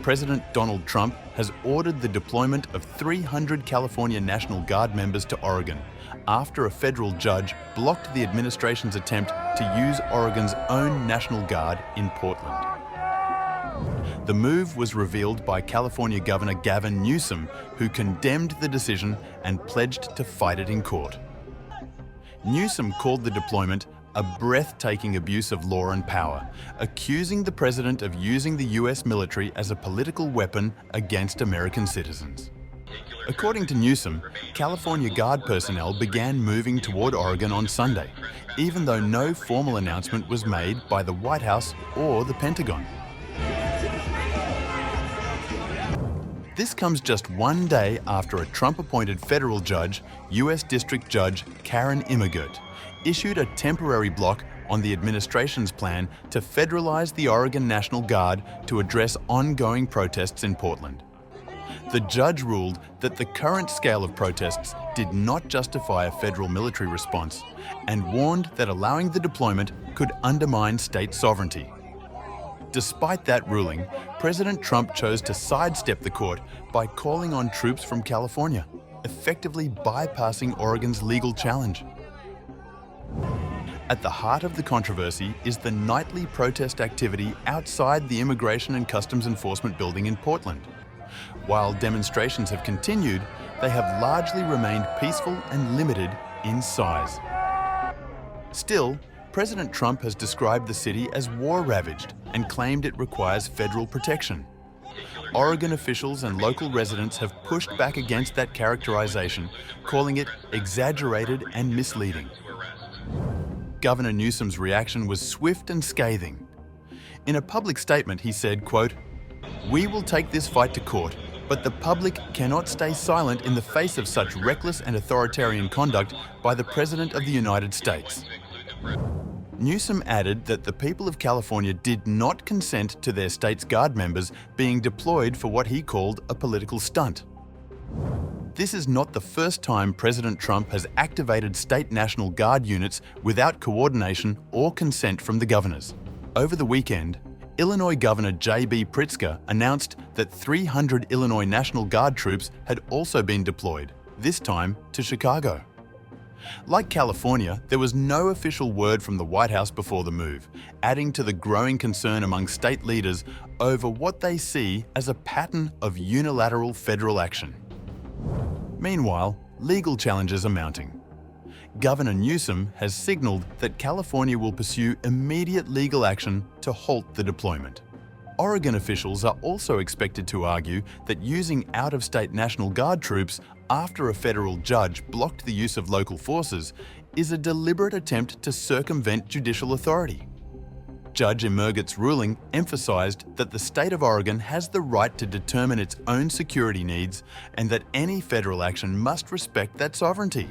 President Donald Trump has ordered the deployment of 300 California National Guard members to Oregon after a federal judge blocked the administration's attempt to use Oregon's own National Guard in Portland. The move was revealed by California Governor Gavin Newsom, who condemned the decision and pledged to fight it in court. Newsom called the deployment a breathtaking abuse of law and power, accusing the president of using the US military as a political weapon against American citizens. According to Newsom, California Guard personnel began moving toward Oregon on Sunday, even though no formal announcement was made by the White House or the Pentagon. This comes just one day after a Trump-appointed federal judge, US District Judge Karen Immergut, issued a temporary block on the administration's plan to federalize the Oregon National Guard to address ongoing protests in Portland. The judge ruled that the current scale of protests did not justify a federal military response and warned that allowing the deployment could undermine state sovereignty. Despite that ruling, President Trump chose to sidestep the court by calling on troops from California, effectively bypassing Oregon's legal challenge. At the heart of the controversy is the nightly protest activity outside the Immigration and Customs Enforcement building in Portland. While demonstrations have continued, they have largely remained peaceful and limited in size. Still, President Trump has described the city as war-ravaged and claimed it requires federal protection. Oregon officials and local residents have pushed back against that characterization, calling it exaggerated and misleading. Governor Newsom's reaction was swift and scathing. In a public statement, he said, quote, "We will take this fight to court, but the public cannot stay silent in the face of such reckless and authoritarian conduct by the President of the United States." Newsom added that the people of California did not consent to their state's Guard members being deployed for what he called a political stunt. This is not the first time President Trump has activated state National Guard units without coordination or consent from the governors. Over the weekend, Illinois Governor J.B. Pritzker announced that 300 Illinois National Guard troops had also been deployed, this time to Chicago. Like California, there was no official word from the White House before the move, adding to the growing concern among state leaders over what they see as a pattern of unilateral federal action. Meanwhile, legal challenges are mounting. Governor Newsom has signaled that California will pursue immediate legal action to halt the deployment. Oregon officials are also expected to argue that using out-of-state National Guard troops after a federal judge blocked the use of local forces is a deliberate attempt to circumvent judicial authority. Judge Immergut's ruling emphasized that the state of Oregon has the right to determine its own security needs and that any federal action must respect that sovereignty.